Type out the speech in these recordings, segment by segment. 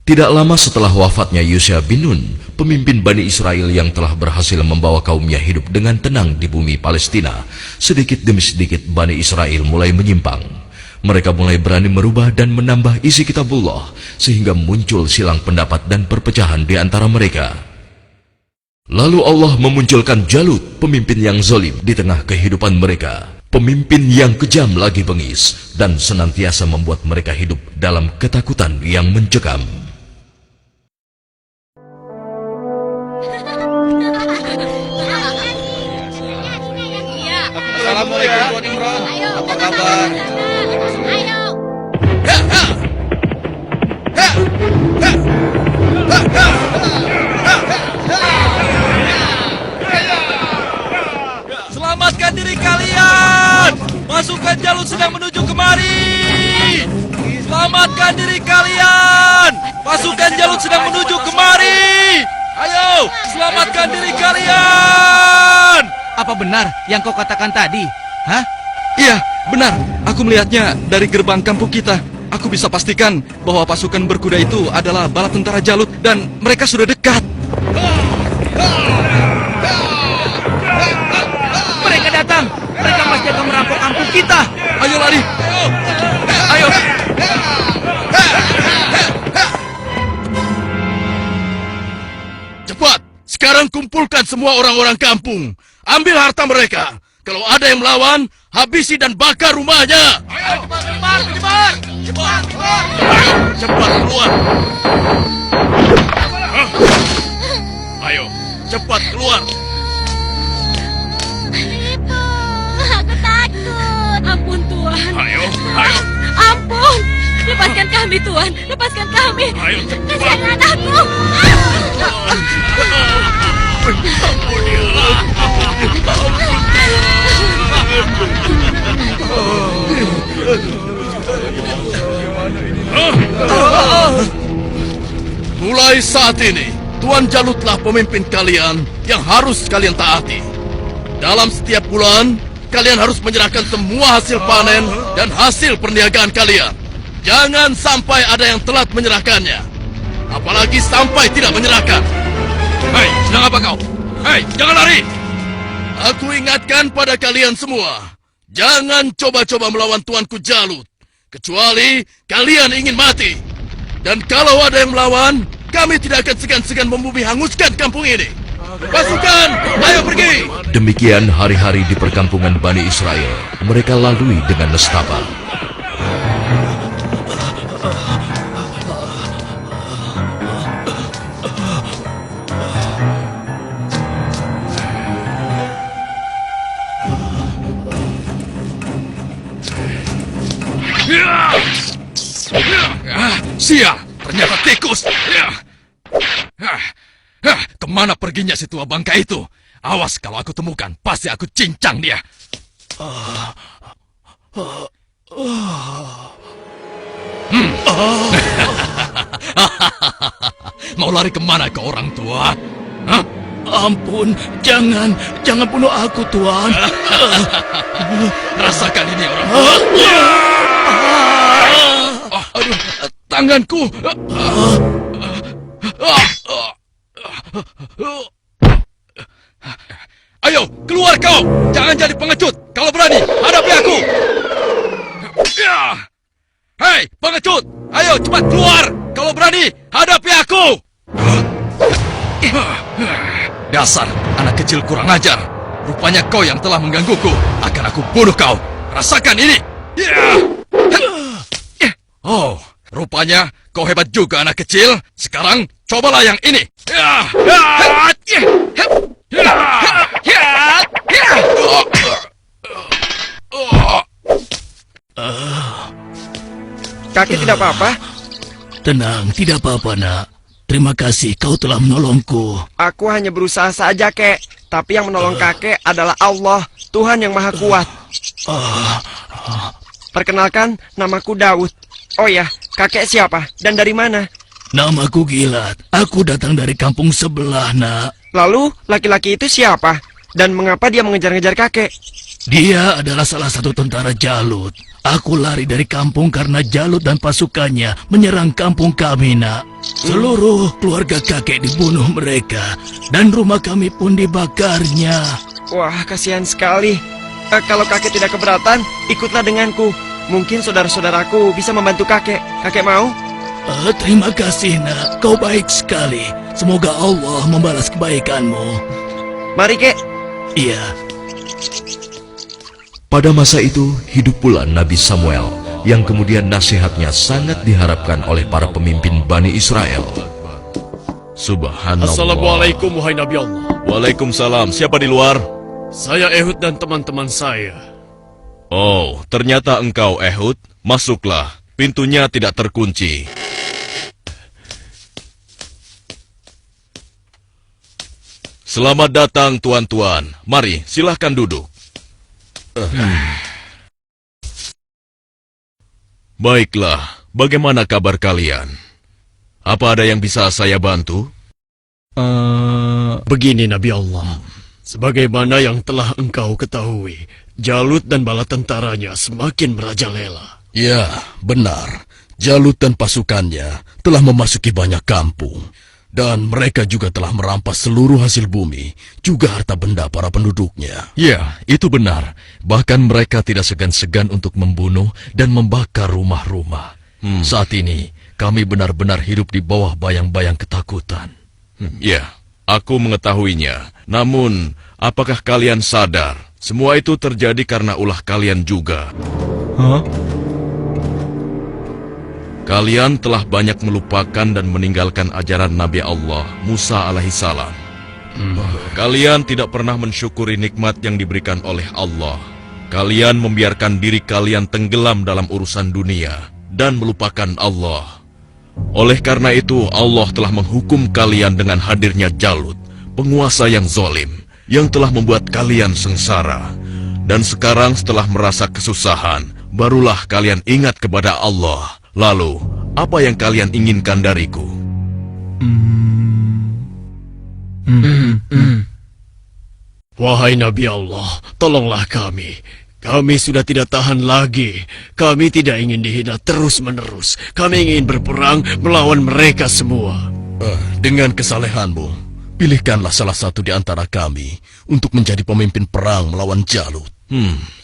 Tidak lama setelah wafatnya Yusha bin Nun, pemimpin Bani Israel yang telah berhasil membawa kaumnya hidup dengan tenang di bumi Palestina, sedikit demi sedikit Bani Israel mulai menyimpang. Mereka mulai berani merubah dan menambah isi kitabullah, sehingga muncul silang pendapat dan perpecahan di antara mereka. Lalu Allah memunculkan Jalut, pemimpin yang zalim di tengah kehidupan mereka. Pemimpin yang kejam lagi bengis dan senantiasa membuat mereka hidup dalam ketakutan yang mencekam. Assalamualaikum Tuan Imran. Apa kabar? Ayo. Selamatkan diri kalian! Pasukan Jalut sedang menuju kemari! Selamatkan diri kalian! Pasukan Jalut sedang menuju kemari! Ayo, selamatkan diri kalian! Apa benar yang kau katakan tadi? Hah? Iya, benar. Aku melihatnya dari gerbang kampung kita. Aku bisa pastikan bahwa pasukan berkuda itu adalah bala tentara Jalut dan mereka sudah dekat. Mereka datang! Mereka masih akan merampok kampung kita! Ayo lari! Ayo! Cepat! Sekarang kumpulkan semua orang-orang kampung. Ambil harta mereka. Kalau ada yang melawan, habisi dan bakar rumahnya. Ayo, cepat! Ayo, cepat keluar. Ayo, cepat keluar. Ibu, aku takut. Ampun Tuhan. Ayo. Ampun. Lepaskan kami Tuhan. Lepaskan kami. Ayo, cepat. Kasihan anakku. Mulai saat ini, Tuan Jalutlah pemimpin kalian yang harus kalian taati. Dalam setiap bulan, kalian harus menyerahkan semua hasil panen dan hasil perniagaan kalian. Jangan sampai ada yang telat menyerahkannya. Apalagi sampai tidak menyerahkan. Hei, sedang apa kau? Hei, jangan lari! Aku ingatkan pada kalian semua, jangan coba-coba melawan Tuanku Jalut, kecuali kalian ingin mati. Dan kalau ada yang melawan, kami tidak akan segan-segan membumi hanguskan kampung ini. Pasukan, ayo pergi! Demikian hari-hari di perkampungan Bani Israel. Mereka lalui dengan nestapa. Sial, ternyata tikus. Kemana perginya si tua bangka itu? Awas kalau aku temukan, pasti aku cincang dia. Mau lari kemana kau orang tua? Hah? Ampun, jangan bunuh aku, Tuan. Rasakan ini orang tua. Aduh, tanganku. Ayo, keluar kau. Jangan jadi pengecut. Kalau berani, hadapi aku. Hei, pengecut. Ayo, cepat keluar. Kalau berani, hadapi aku. Dasar anak kecil kurang ajar. Rupanya kau yang telah menggangguku. Akan aku bunuh kau. Rasakan ini. Oh, rupanya kau hebat juga anak kecil. Sekarang cobalah yang ini. Kakek tidak apa-apa? Tenang, tidak apa-apa, nak. Terima kasih kau telah menolongku. Aku hanya berusaha saja, kek. Tapi yang menolong kakek adalah Allah, Tuhan yang Maha Kuat. Perkenalkan, namaku Daud. Oh ya, kakek siapa dan dari mana? Namaku Gilat. Aku datang dari kampung sebelah, nak. Lalu, laki-laki itu siapa? Dan mengapa dia mengejar-ngejar kakek? Dia adalah salah satu tentara Jalut. Aku lari dari kampung karena Jalut dan pasukannya menyerang kampung kami, nak. Seluruh keluarga kakek dibunuh mereka, dan rumah kami pun dibakarnya. Wah, kasihan sekali. Kalau kakek tidak keberatan, ikutlah denganku. Mungkin saudara-saudaraku bisa membantu kakek. Kakek mau? Terima kasih, nak. Kau baik sekali. Semoga Allah membalas kebaikanmu. Mari, kek. Iya. Pada masa itu, hidup pula Nabi Samuel, yang kemudian nasihatnya sangat diharapkan oleh para pemimpin Bani Israel. Subhanallah. Assalamualaikum wahai Nabi Allah. Waalaikumsalam. Siapa di luar? Saya Ehud dan teman-teman saya. Oh, ternyata engkau Ehud. Masuklah. Pintunya tidak terkunci. Selamat datang tuan-tuan. Mari, silahkan duduk. Baiklah, bagaimana kabar kalian? Apa ada yang bisa saya bantu? Begini Nabi Allah. Sebagaimana yang telah engkau ketahui, Jalut dan bala tentaranya semakin merajalela. Ya, benar. Jalut dan pasukannya telah memasuki banyak kampung. Dan mereka juga telah merampas seluruh hasil bumi, juga harta benda para penduduknya. Ya, itu benar. Bahkan mereka tidak segan-segan untuk membunuh dan membakar rumah-rumah. Saat ini, kami benar-benar hidup di bawah bayang-bayang ketakutan. Ya, aku mengetahuinya. Namun, apakah kalian sadar semua itu terjadi karena ulah kalian juga? Kalian telah banyak melupakan dan meninggalkan ajaran Nabi Allah, Musa alaihissalam. Kalian tidak pernah mensyukuri nikmat yang diberikan oleh Allah. Kalian membiarkan diri kalian tenggelam dalam urusan dunia dan melupakan Allah. Oleh karena itu, Allah telah menghukum kalian dengan hadirnya Jalut, penguasa yang zalim, yang telah membuat kalian sengsara. Dan sekarang setelah merasa kesusahan, barulah kalian ingat kepada Allah. Lalu, apa yang kalian inginkan dariku? Wahai Nabi Allah, tolonglah kami. Kami sudah tidak tahan lagi. Kami tidak ingin dihina terus-menerus. Kami ingin berperang melawan mereka semua. Dengan kesalehanmu, pilihkanlah salah satu di antara kami untuk menjadi pemimpin perang melawan Jalut.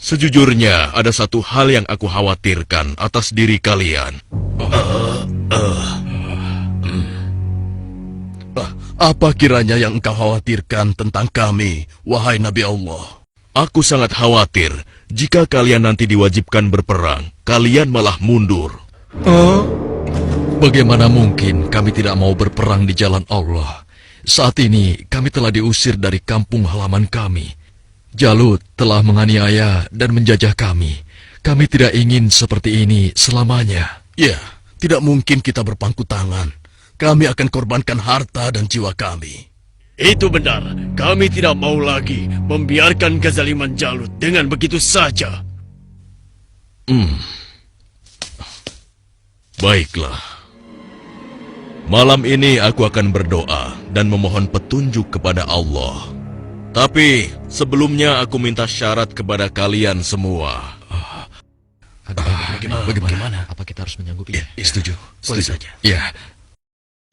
Sejujurnya, ada satu hal yang aku khawatirkan atas diri kalian. Apa kiranya yang engkau khawatirkan tentang kami, wahai Nabi Allah? Aku sangat khawatir jika kalian nanti diwajibkan berperang, kalian malah mundur. Bagaimana mungkin kami tidak mau berperang di jalan Allah? Saat ini kami telah diusir dari kampung halaman kami. Jalut telah menganiaya dan menjajah kami. Kami tidak ingin seperti ini selamanya. Ya, tidak mungkin kita berpangku tangan. Kami akan korbankan harta dan jiwa kami. Itu benar. Kami tidak mau lagi membiarkan kezaliman Jalut dengan begitu saja. Baiklah. Malam ini aku akan berdoa dan memohon petunjuk kepada Allah. Tapi sebelumnya aku minta syarat kepada kalian semua. Bagaimana? Apa kita harus menyanggupinya? Setuju. saja. Ya.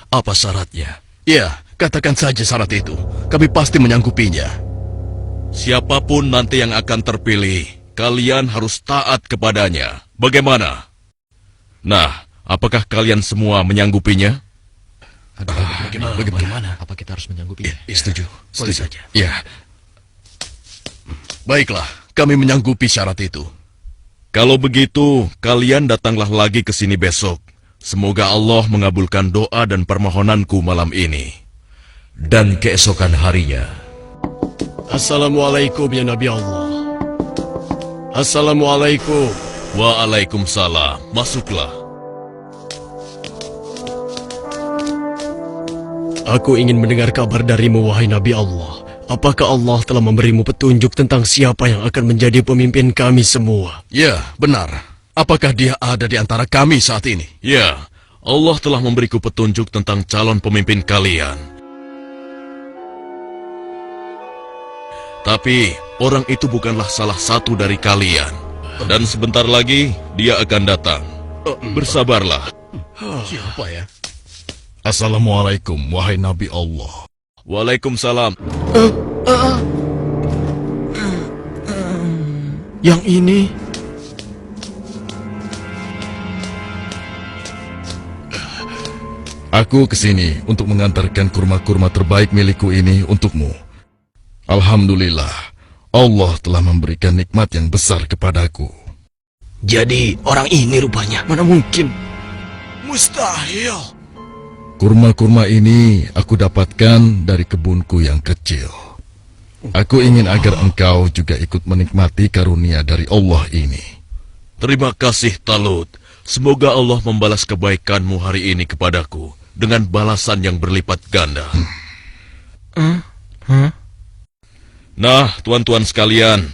Apa syaratnya? Ya, katakan saja syarat itu. Kami pasti menyanggupinya. Siapapun nanti yang akan terpilih, kalian harus taat kepadanya. Bagaimana? Nah, apakah kalian semua menyanggupinya? Bagaimana? Apa kita harus menyanggupinya? Setuju. saja. Ya. Baiklah, kami menyanggupi syarat itu. Kalau begitu, kalian datanglah lagi ke sini besok. Semoga Allah mengabulkan doa dan permohonanku malam ini. Dan keesokan harinya, Assalamualaikum ya Nabi Allah. Assalamualaikum. Waalaikumsalam. Masuklah. Aku ingin mendengar kabar darimu, wahai Nabi Allah. Apakah Allah telah memberimu petunjuk tentang siapa yang akan menjadi pemimpin kami semua? Ya, benar. Apakah dia ada di antara kami saat ini? Ya, Allah telah memberiku petunjuk tentang calon pemimpin kalian. Tapi, orang itu bukanlah salah satu dari kalian. Dan sebentar lagi dia akan datang. Bersabarlah. Siapa ya? Assalamualaikum, wahai Nabi Allah. Waalaikumsalam. Yang ini... Aku kesini untuk mengantarkan kurma-kurma terbaik milikku ini untukmu. Alhamdulillah, Allah telah memberikan nikmat yang besar kepadaku. Jadi orang ini rupanya. Mana mungkin? Mustahil. Kurma-kurma ini aku dapatkan dari kebunku yang kecil. Aku ingin agar engkau juga ikut menikmati karunia dari Allah ini. Terima kasih, Talut. Semoga Allah membalas kebaikanmu hari ini kepadaku dengan balasan yang berlipat ganda. Nah, tuan-tuan sekalian,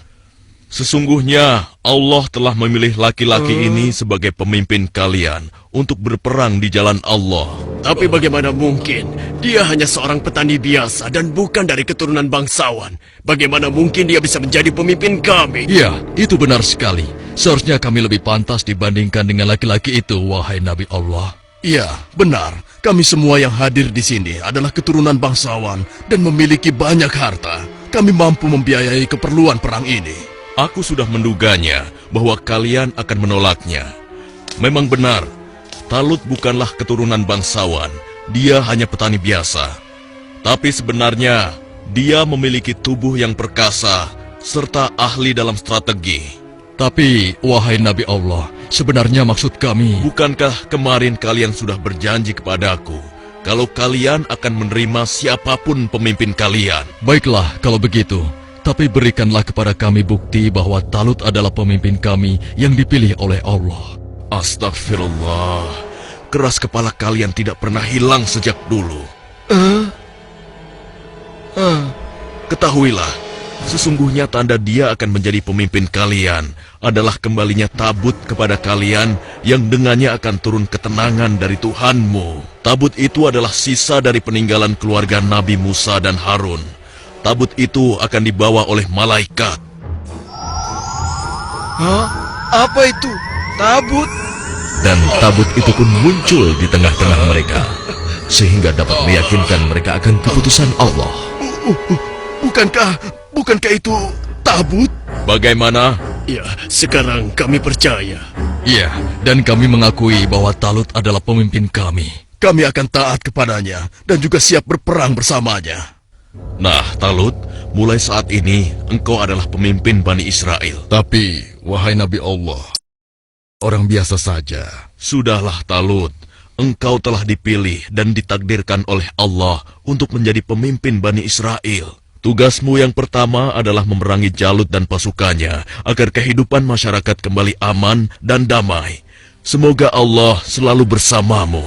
sesungguhnya Allah telah memilih laki-laki ini sebagai pemimpin kalian untuk berperang di jalan Allah. Tapi bagaimana mungkin? Dia hanya seorang petani biasa dan bukan dari keturunan bangsawan. Bagaimana mungkin dia bisa menjadi pemimpin kami? Ya, itu benar sekali. Seharusnya kami lebih pantas dibandingkan dengan laki-laki itu, wahai Nabi Allah. Iya, benar. Kami semua yang hadir di sini adalah keturunan bangsawan dan memiliki banyak harta. Kami mampu membiayai keperluan perang ini. Aku sudah menduganya bahwa kalian akan menolaknya. Memang benar, Talut bukanlah keturunan bangsawan. Dia hanya petani biasa. Tapi sebenarnya, dia memiliki tubuh yang perkasa serta ahli dalam strategi. Tapi, wahai Nabi Allah, sebenarnya maksud kami... Bukankah kemarin kalian sudah berjanji kepadaku kalau kalian akan menerima siapapun pemimpin kalian? Baiklah, kalau begitu. Tapi berikanlah kepada kami bukti bahwa Talut adalah pemimpin kami yang dipilih oleh Allah. Astagfirullah, keras kepala kalian tidak pernah hilang sejak dulu. Ketahuilah, sesungguhnya tanda dia akan menjadi pemimpin kalian adalah kembalinya tabut kepada kalian yang dengannya akan turun ketenangan dari Tuhanmu. Tabut itu adalah sisa dari peninggalan keluarga Nabi Musa dan Harun. Tabut itu akan dibawa oleh malaikat. Hah? Apa itu? Tabut? Dan tabut itu pun muncul di tengah-tengah mereka, sehingga dapat meyakinkan mereka akan keputusan Allah. Bukankah itu tabut? Bagaimana? Ya, sekarang kami percaya. Iya, dan kami mengakui bahwa Talut adalah pemimpin kami. Kami akan taat kepadanya dan juga siap berperang bersamanya. Nah, Talut, mulai saat ini engkau adalah pemimpin Bani Israel. Tapi, wahai Nabi Allah, orang biasa saja. Sudahlah, Talut. Engkau telah dipilih dan ditakdirkan oleh Allah untuk menjadi pemimpin Bani Israel. Tugasmu yang pertama adalah memerangi Jalut dan pasukannya agar kehidupan masyarakat kembali aman dan damai. Semoga Allah selalu bersamamu.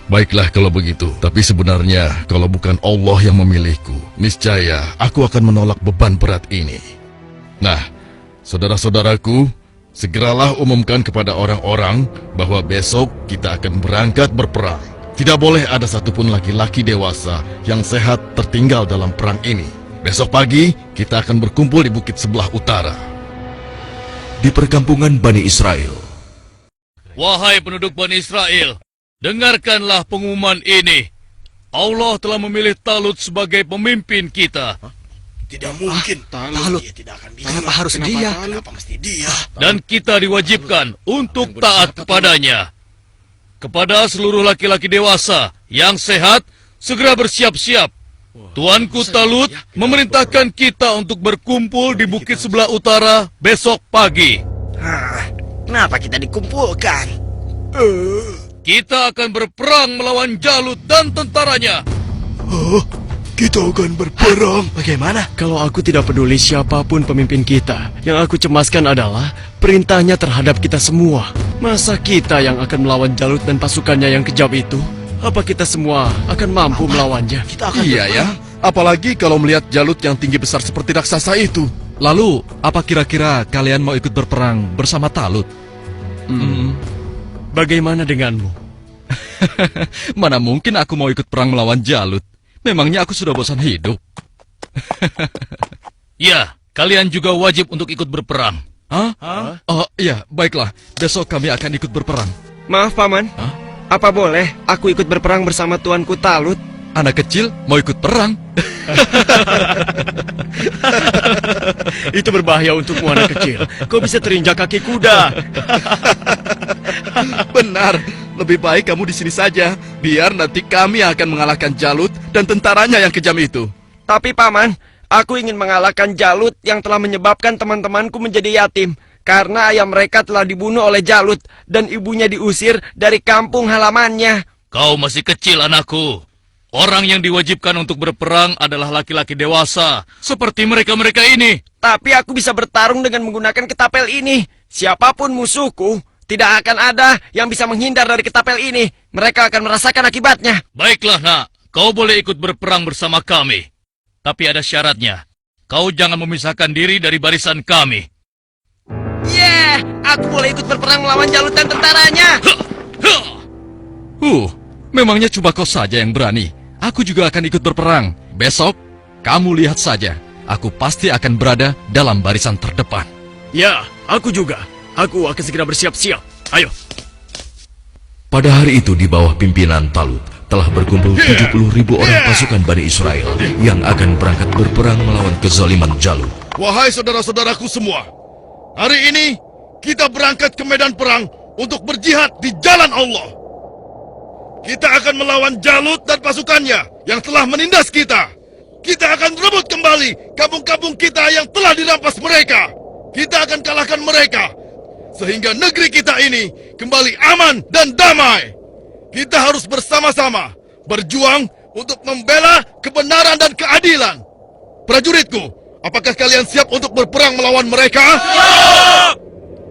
Baiklah kalau begitu, tapi sebenarnya kalau bukan Allah yang memilihku, niscaya aku akan menolak beban berat ini. Nah, saudara-saudaraku, segeralah umumkan kepada orang-orang bahwa besok kita akan berangkat berperang. Tidak boleh ada satupun laki-laki dewasa yang sehat tertinggal dalam perang ini. Besok pagi, kita akan berkumpul di bukit sebelah utara. Di perkampungan Bani Israel, Wahai penduduk Bani Israel, dengarkanlah pengumuman ini. Allah telah memilih Talut sebagai pemimpin kita. Tidak mungkin. Talut. Kenapa harus dia? Kenapa mesti dia? Dan kita diwajibkan untuk taat kepadanya. Kepada seluruh laki-laki dewasa yang sehat, segera bersiap-siap. Tuanku Talut memerintahkan kita untuk berkumpul di bukit sebelah utara besok pagi. Kenapa kita dikumpulkan? Kita akan berperang melawan Jalut dan tentaranya. Kita akan berperang. Bagaimana? Kalau aku tidak peduli siapapun pemimpin kita, yang aku cemaskan adalah perintahnya terhadap kita semua. Masa kita yang akan melawan Jalut dan pasukannya yang kejam itu? Apa kita semua akan mampu melawannya? Kita akan Iya ya, apalagi kalau melihat Jalut yang tinggi besar seperti raksasa itu. Lalu, apa kira-kira kalian mau ikut berperang bersama Talut? Bagaimana denganmu? Mana mungkin aku mau ikut perang melawan Jalut. Memangnya aku sudah bosan hidup. Ya, kalian juga wajib untuk ikut berperang. Hah? Oh iya, baiklah. Besok kami akan ikut berperang. Maaf, Paman. Apa boleh aku ikut berperang bersama tuanku Talut? Anak kecil mau ikut perang? Itu berbahaya untukmu anak kecil. Kau bisa terinjak kaki kuda. Benar, lebih baik kamu di sini saja. Biar nanti kami akan mengalahkan Jalut dan tentaranya yang kejam itu. Tapi Paman, aku ingin mengalahkan Jalut yang telah menyebabkan teman-temanku menjadi yatim. Karena ayah mereka telah dibunuh oleh Jalut dan ibunya diusir dari kampung halamannya. Kau masih kecil, anakku. Orang yang diwajibkan untuk berperang adalah laki-laki dewasa, seperti mereka-mereka ini. Tapi aku bisa bertarung dengan menggunakan ketapel ini. Siapapun musuhku, tidak akan ada yang bisa menghindar dari ketapel ini. Mereka akan merasakan akibatnya. Baiklah, nak. Kau boleh ikut berperang bersama kami. Tapi ada syaratnya. Kau jangan memisahkan diri dari barisan kami. Aku boleh ikut berperang melawan Jalut dan tentaranya. Memangnya cuma kau saja yang berani. Aku juga akan ikut berperang. Besok, kamu lihat saja. Aku pasti akan berada dalam barisan terdepan. Ya, aku juga. Aku akan segera bersiap-siap. Ayo. Pada hari itu di bawah pimpinan Talut telah berkumpul 70.000 orang pasukan Bani Israel yang akan berangkat berperang melawan kezaliman Jalut. Wahai saudara-saudaraku semua, hari ini kita berangkat ke medan perang untuk berjihad di jalan Allah. Kita akan melawan Jalut dan pasukannya yang telah menindas kita. Kita akan rebut kembali kampung-kampung kita yang telah dirampas mereka. Kita akan kalahkan mereka, sehingga negeri kita ini kembali aman dan damai. Kita harus bersama-sama berjuang untuk membela kebenaran dan keadilan. Prajuritku, apakah kalian siap untuk berperang melawan mereka? Siap!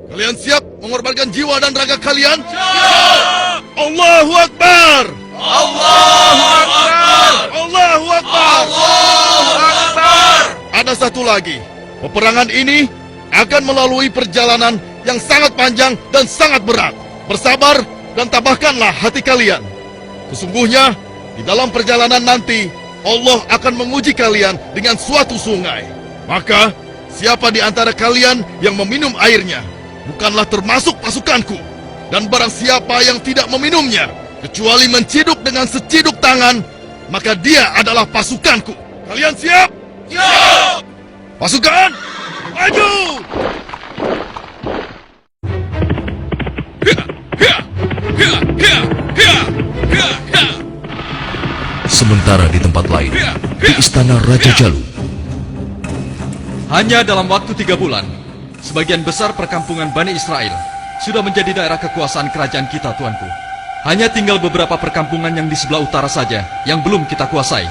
Kalian siap mengorbankan jiwa dan raga kalian? Siap! Allahu Akbar! Allahu Akbar! Allahu Akbar! Allahu Akbar! Ada satu lagi. Peperangan ini akan melalui perjalanan yang sangat panjang dan sangat berat. Bersabar dan tabahkanlah hati kalian. Sesungguhnya, di dalam perjalanan nanti, Allah akan menguji kalian dengan suatu sungai. Maka, siapa di antara kalian yang meminum airnya, bukanlah termasuk pasukanku. Dan barang siapa yang tidak meminumnya, kecuali menciduk dengan seciduk tangan, maka dia adalah pasukanku. Kalian siap? Siap! Pasukan, maju! Sementara di tempat lain, di istana Raja Jalut, Hanya dalam waktu 3 bulan, sebagian besar perkampungan Bani Israel sudah menjadi daerah kekuasaan kerajaan kita, tuanku. Hanya tinggal beberapa perkampungan yang di sebelah utara saja yang belum kita kuasai.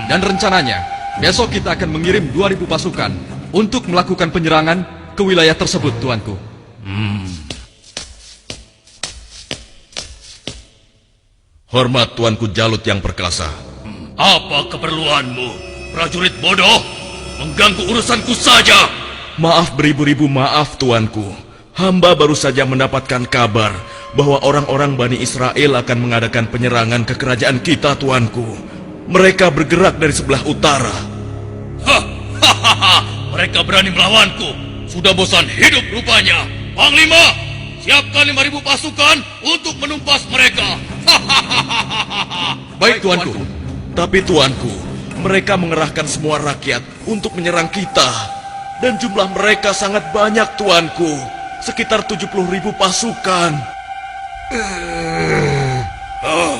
Dan rencananya, besok kita akan mengirim 2.000 pasukan untuk melakukan penyerangan ke wilayah tersebut, tuanku. Hormat Tuanku Jalut yang perkasa. Apa keperluanmu, prajurit bodoh? Mengganggu urusanku saja. Maaf beribu-ribu maaf Tuanku. Hamba baru saja mendapatkan kabar bahwa orang-orang Bani Israel akan mengadakan penyerangan ke kerajaan kita, Tuanku. Mereka bergerak dari sebelah utara. Mereka berani melawanku. Sudah bosan hidup rupanya. Panglima, siapkan 5.000 pasukan untuk menumpas mereka. Baik, tuanku. Tapi Tuanku, mereka mengerahkan semua rakyat untuk menyerang kita. Dan jumlah mereka sangat banyak, Tuanku. Sekitar 70.000 pasukan.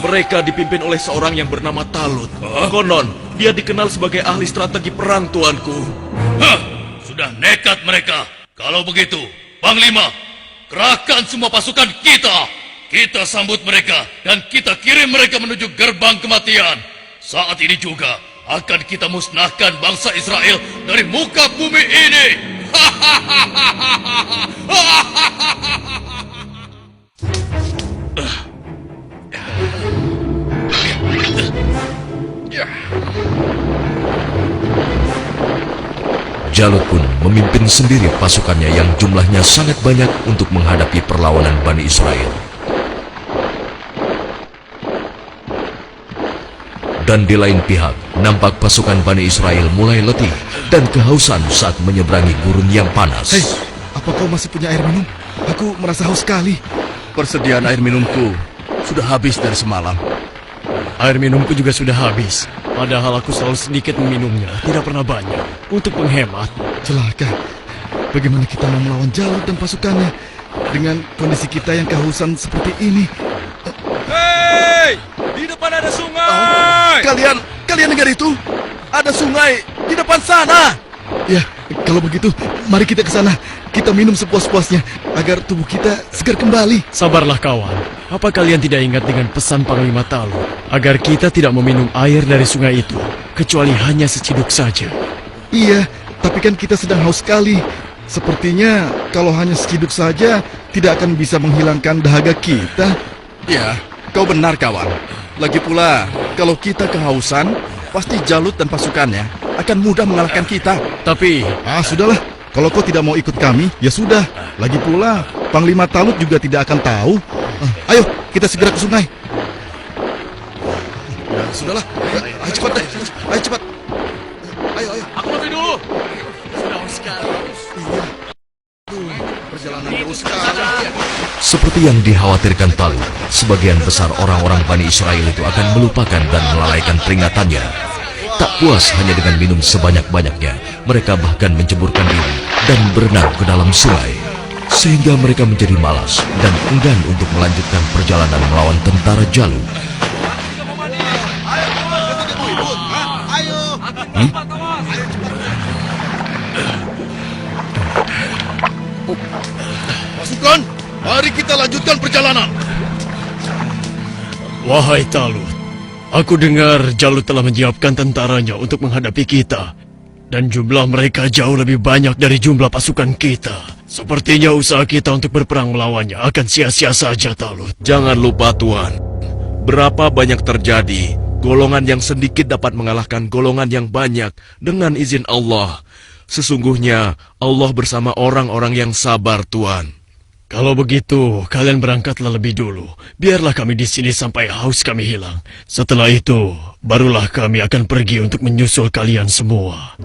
Mereka dipimpin oleh seorang yang bernama Talut. Konon, dia dikenal sebagai ahli strategi perang, Tuanku. Sudah nekat mereka. Kalau begitu, Panglima, kerahkan semua pasukan kita. Kita sambut mereka dan kita kirim mereka menuju gerbang kematian. Saat ini juga akan kita musnahkan bangsa Israel dari muka bumi ini. Jalut pun memimpin sendiri pasukannya yang jumlahnya sangat banyak untuk menghadapi perlawanan Bani Israel. Dan di lain pihak, nampak pasukan Bani Israel mulai letih dan kehausan saat menyeberangi gurun yang panas. Hei, apa kau masih punya air minum? Aku merasa haus sekali. Persediaan air minumku sudah habis dari semalam. Air minumku juga sudah habis. Padahal aku selalu sedikit meminumnya, tidak pernah banyak. Untuk menghemat. Celaka. Bagaimana kita mau melawan Jalut dan pasukannya dengan kondisi kita yang kehausan seperti ini? Hei! Di depan ada sungai! Kalian dengar itu? Ada sungai di depan sana! Ya, kalau begitu, mari kita ke sana. Kita minum sepuas-puasnya agar tubuh kita segar kembali. Sabarlah kawan. Apa kalian tidak ingat dengan pesan Panglima Talut agar kita tidak meminum air dari sungai itu, kecuali hanya seciduk saja? Iya, tapi kan kita sedang haus sekali. Sepertinya kalau hanya seciduk saja tidak akan bisa menghilangkan dahaga kita. Ya, kau benar kawan. Lagi pula, kalau kita kehausan, pasti Jalut dan pasukannya akan mudah mengalahkan kita. Tapi, Sudahlah. Kalau kau tidak mau ikut kami, ya sudah. Lagi pula, Panglima Talut juga tidak akan tahu. Ayo, kita segera ke sungai. Sudahlah, ayo cepat deh. Ayo cepat. Ayo. aku nanti dulu. Perjalanan jauh sekali. Seperti yang dikhawatirkan Talut, sebagian besar orang-orang Bani Israel itu akan melupakan dan melalaikan peringatannya. Tak puas hanya dengan minum sebanyak-banyaknya, mereka bahkan menceburkan diri dan berenang ke dalam sungai. Sehingga mereka menjadi malas dan enggan untuk melanjutkan perjalanan melawan tentara Jalut. Pasukan, mari kita lanjutkan perjalanan. Wahai Talut, aku dengar Jalut telah menyiapkan tentaranya untuk menghadapi kita. Dan jumlah mereka jauh lebih banyak dari jumlah pasukan kita. Sepertinya usaha kita untuk berperang melawannya akan sia-sia saja, Talut. Jangan lupa Tuan, berapa banyak terjadi, golongan yang sedikit dapat mengalahkan golongan yang banyak dengan izin Allah. Sesungguhnya Allah bersama orang-orang yang sabar, Tuan. Kalau begitu, kalian berangkatlah lebih dulu. Biarlah kami di sini sampai haus kami hilang. Setelah itu, barulah kami akan pergi untuk menyusul kalian semua.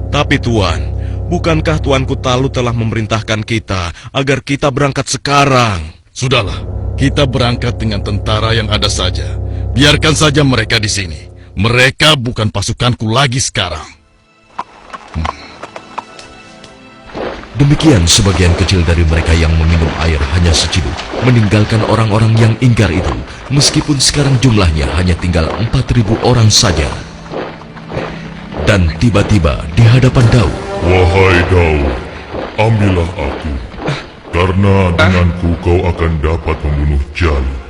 Tapi Tuan, bukankah Tuanku Talut telah memerintahkan kita agar kita berangkat sekarang? Sudahlah, kita berangkat dengan tentara yang ada saja. Biarkan saja mereka di sini. Mereka bukan pasukanku lagi sekarang. Demikian sebagian kecil dari mereka yang meminum air hanya seciduk, meninggalkan orang-orang yang ingkar itu, meskipun sekarang jumlahnya hanya tinggal 4.000 orang saja. Dan tiba-tiba di hadapan Daud, Wahai Daud, ambillah aku, karena denganku kau akan dapat membunuh Jalut.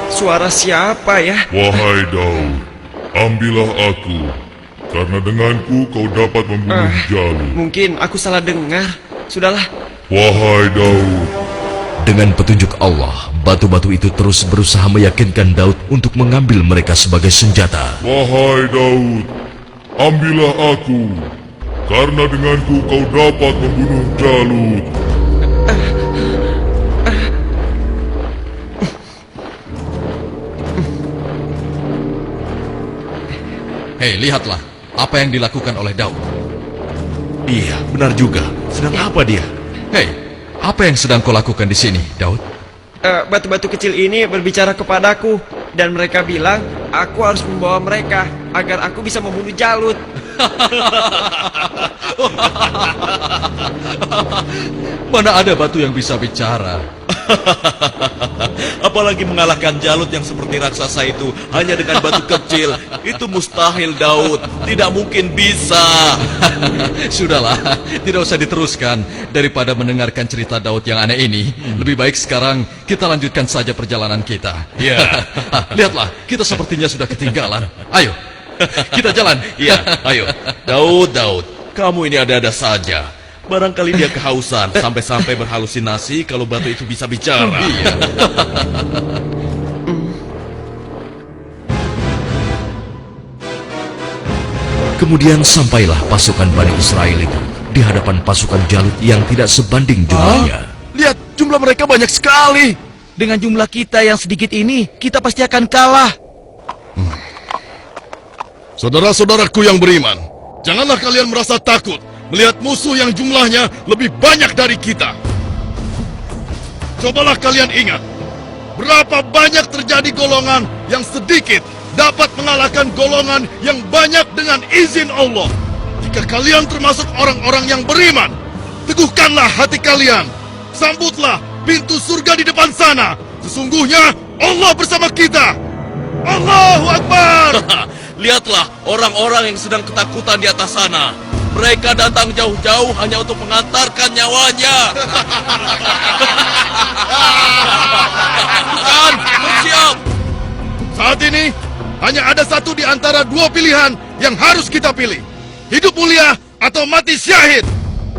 Suara siapa ya? Wahai Daud, ambillah aku, karena denganku kau dapat membunuh Jalut. Mungkin aku salah dengar. Sudahlah. Wahai Daud, dengan petunjuk Allah, batu-batu itu terus berusaha meyakinkan Daud untuk mengambil mereka sebagai senjata. wahai Daud, ambillah aku, karena denganku kau dapat membunuh Jalut. Hei, lihatlah apa yang dilakukan oleh Daud. Iya, benar juga. Sedang apa dia? Hei, apa yang sedang kau lakukan di sini, Daud? Batu-batu kecil ini berbicara kepadaku. Dan mereka bilang, aku harus membawa mereka agar aku bisa membunuh Jalut. Mana ada batu yang bisa bicara? Apalagi mengalahkan Jalut yang seperti raksasa itu hanya dengan batu kecil. Itu mustahil, Daud. Tidak mungkin bisa. Sudahlah, tidak usah diteruskan. Daripada mendengarkan cerita Daud yang aneh ini, lebih baik sekarang kita lanjutkan saja perjalanan kita. Ya. Lihatlah, kita sepertinya sudah ketinggalan. Ayo, kita jalan. Iya, ayo. Daud, kamu ini ada-ada saja. Barangkali dia kehausan sampai-sampai berhalusinasi kalau batu itu bisa bicara. Iya. Kemudian sampailah pasukan Bani Israel itu di hadapan pasukan Jalut yang tidak sebanding jumlahnya. Lihat, jumlah mereka banyak sekali. Dengan jumlah kita yang sedikit ini, kita pasti akan kalah. Saudara-saudaraku yang beriman, janganlah kalian merasa takut melihat musuh yang jumlahnya lebih banyak dari kita. Cobalah kalian ingat, berapa banyak terjadi golongan yang sedikit dapat mengalahkan golongan yang banyak dengan izin Allah. Jika kalian termasuk orang-orang yang beriman, teguhkanlah hati kalian. Sambutlah pintu surga di depan sana. Sesungguhnya Allah bersama kita. Allahu Akbar. Lihatlah orang-orang yang sedang ketakutan di atas sana. Mereka datang jauh-jauh hanya untuk mengantarkan nyawanya. Kan, bersiap. Saat ini hanya ada satu di antara dua pilihan yang harus kita pilih. Hidup mulia atau mati syahid.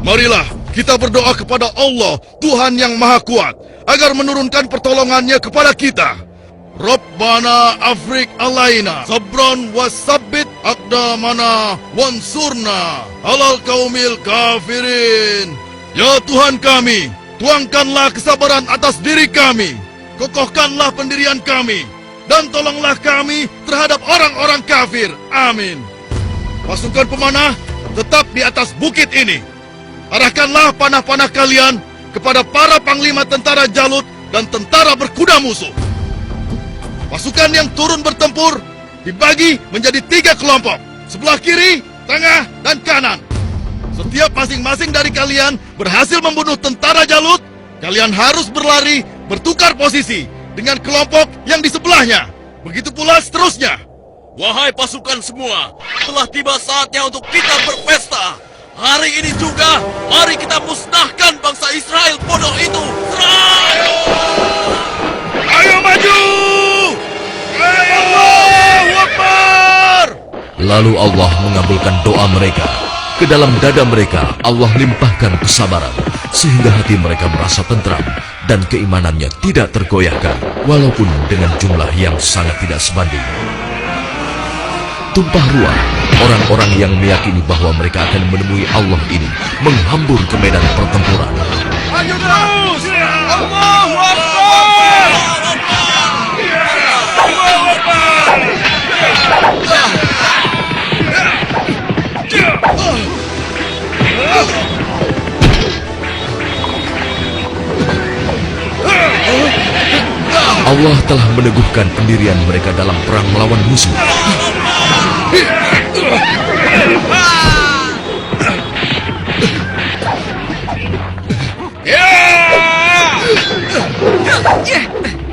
Marilah kita berdoa kepada Allah, Tuhan yang Maha Kuat, agar menurunkan pertolongannya kepada kita. Rabbana afrik alaina sabron wasabbit aqdamana wansurna alal kaumil kafirin. Ya Tuhan kami, tuangkanlah kesabaran atas diri kami, kokohkanlah pendirian kami, dan tolonglah kami terhadap orang-orang kafir. Amin. Pasukan pemanah tetap di atas bukit ini. Arahkanlah panah-panah kalian kepada para panglima tentara Jalut dan tentara berkuda musuh. Pasukan yang turun bertempur dibagi menjadi 3 kelompok, sebelah kiri, tengah, dan kanan. Setiap masing-masing dari kalian berhasil membunuh tentara Jalut, kalian harus berlari bertukar posisi dengan kelompok yang di sebelahnya. Begitu pula seterusnya. Wahai pasukan semua, telah tiba saatnya untuk kita berpesta. Hari ini juga, mari kita musnahkan bangsa Israel bodoh itu. Serang! Ayo maju! Allahu Akbar! Lalu Allah mengabulkan doa mereka. Ke dalam dada mereka Allah limpahkan kesabaran, sehingga hati mereka merasa tentram dan keimanannya tidak tergoyahkan, walaupun dengan jumlah yang sangat tidak sebanding. Tumpah ruah, orang-orang yang meyakini bahwa mereka akan menemui Allah ini menghambur ke medan pertempuran. Maju terus! Allahu Akbar! Allahu Akbar! Allah telah meneguhkan pendirian mereka dalam perang melawan musuh.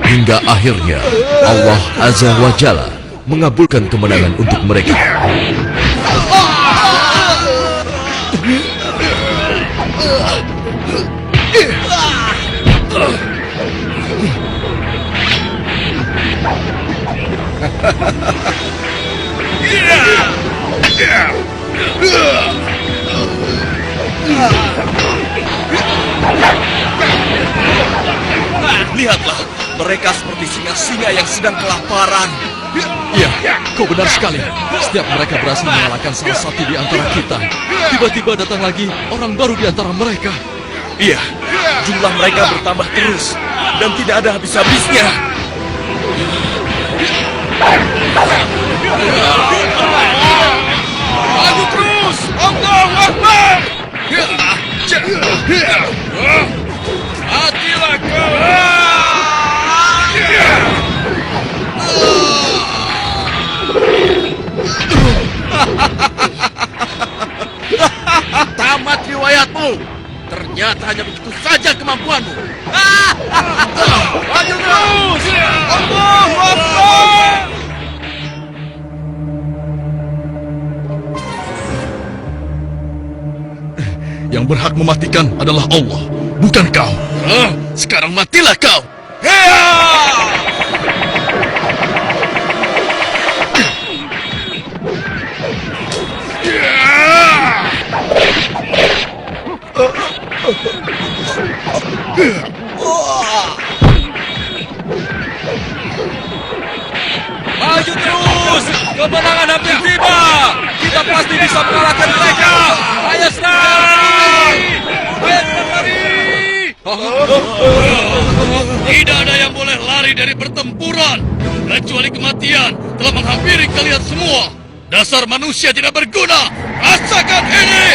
Hingga akhirnya Allah Azza wa Jalla mengabulkan kemenangan untuk mereka. Lihatlah, mereka seperti singa-singa yang sedang kelaparan. Iya, kau benar sekali. Setiap mereka berhasil mengalahkan salah satu di antara kita, tiba-tiba datang lagi orang baru di antara mereka. Iya, jumlah mereka bertambah terus dan tidak ada habis-habisnya. Maju terus! Allahu Akbar! Matilah kau! Tamat riwayatmu. Ternyata hanya begitu saja kemampuanmu. Maju terus! Allahu Akbar! Yang berhak mematikan adalah Allah, bukan kau. Sekarang matilah kau. Maju terus! Kemenangan hampir tiba! Kita pasti bisa mengalahkan mereka! Ayo serang! Ayo lari! Tidak ada yang boleh lari dari pertempuran, kecuali kematian telah menghampiri kalian semua. Dasar manusia tidak berguna. Rasakan ini.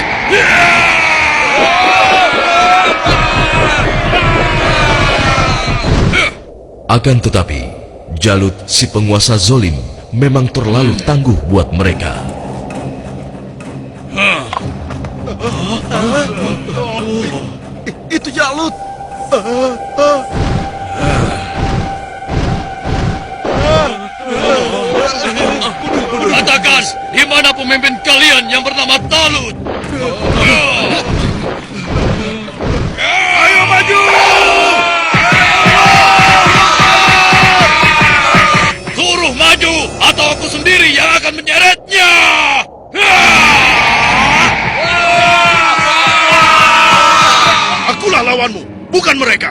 Akan tetapi, Jalut si penguasa zolim memang terlalu tangguh buat mereka. Itu Jalut. Katakan, di mana pemimpin kalian yang bernama Talut? Ayo maju! Suruh maju, atau aku sendiri yang akan menyeretnya! Akulah lawanmu, bukan mereka.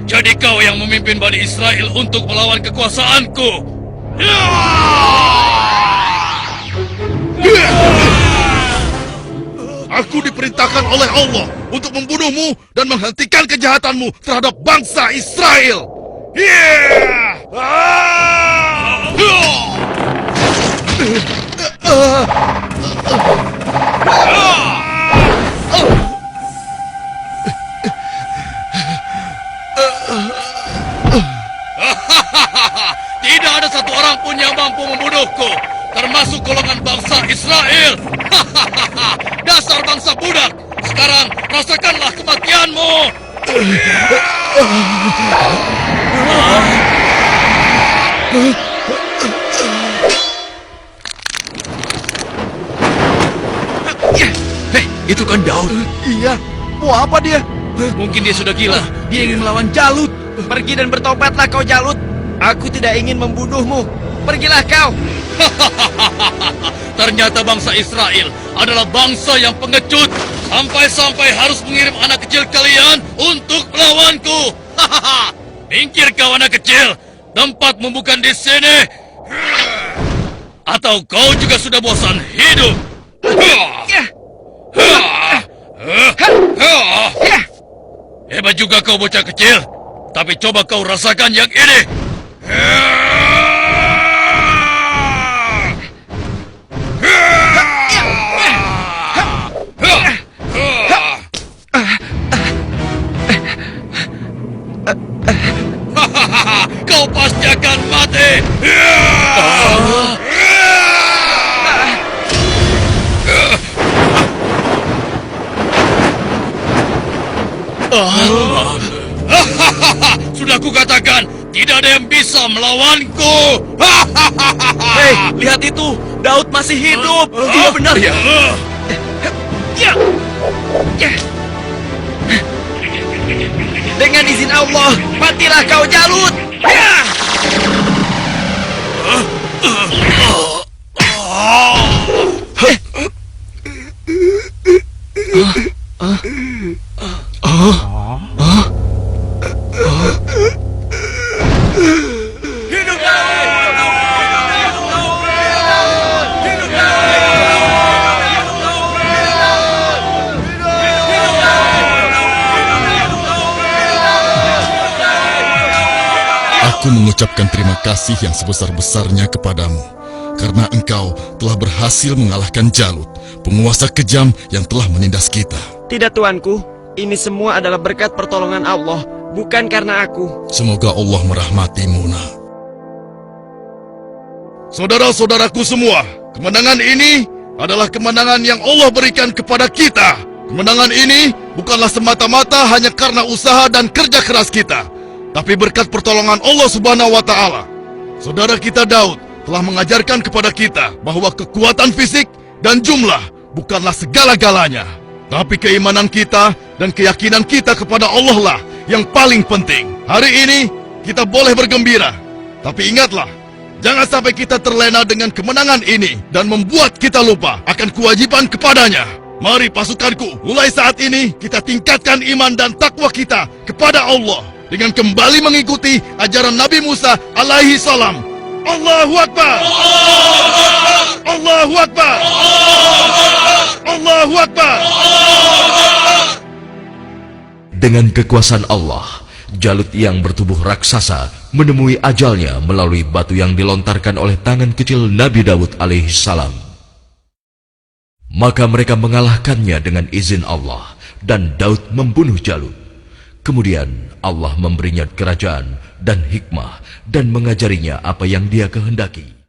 Jadi kau yang memimpin Bani Israel untuk melawan kekuasaanku. Aku diperintahkan oleh Allah untuk membunuhmu dan menghentikan kejahatanmu terhadap bangsa Israel. Tidak ada satu orang pun yang mampu membunuhku, termasuk golongan bangsa Israel. Dasar bangsa budak. Sekarang rasakanlah kematianmu. Hei, itu kan Daud. Iya, mau apa dia? Mungkin dia sudah gila. Dia ingin melawan Jalut. Pergi dan bertobatlah kau Jalut. Aku tidak ingin membunuhmu. Pergilah kau. Ternyata bangsa Israel adalah bangsa yang pengecut. Sampai-sampai harus mengirim anak kecil kalian untuk melawanku. Minggir kau anak kecil. Tempatmu bukan di sini. Atau kau juga sudah bosan hidup. Hebat juga kau bocah kecil. Tapi coba kau rasakan yang ini. Kau pasti akan mati. Sudah kukatakan, tidak ada yang bisa melawanku. Hei, lihat itu. Daud masih hidup. Iya benar ya. Dengan izin Allah, matilah kau Jalut. Aku mengucapkan terima kasih yang sebesar-besarnya kepadamu, karena engkau telah berhasil mengalahkan Jalut, penguasa kejam yang telah menindas kita. Tidak tuanku, ini semua adalah berkat pertolongan Allah, bukan karena aku. Semoga Allah merahmatimu, nak. Saudara-saudaraku semua, kemenangan ini adalah kemenangan yang Allah berikan kepada kita. Kemenangan ini bukanlah semata-mata hanya karena usaha dan kerja keras kita, tapi berkat pertolongan Allah Subhanahu wa Ta'ala. Saudara kita Daud telah mengajarkan kepada kita bahwa kekuatan fisik dan jumlah bukanlah segala-galanya, tapi keimanan kita dan keyakinan kita kepada Allah lah yang paling penting. Hari ini kita boleh bergembira, tapi ingatlah, jangan sampai kita terlena dengan kemenangan ini dan membuat kita lupa akan kewajiban kepadanya. Mari pasukanku, mulai saat ini kita tingkatkan iman dan takwa kita kepada Allah dengan kembali mengikuti ajaran Nabi Musa alaihi salam. Allahu Akbar! Allahu Akbar! Allahu Akbar! Dengan kekuasaan Allah, Jalut yang bertubuh raksasa menemui ajalnya melalui batu yang dilontarkan oleh tangan kecil Nabi Daud alaihissalam. Maka mereka mengalahkannya dengan izin Allah, dan Daud membunuh Jalut. Kemudian Allah memberinya kerajaan dan hikmah dan mengajarinya apa yang Dia kehendaki.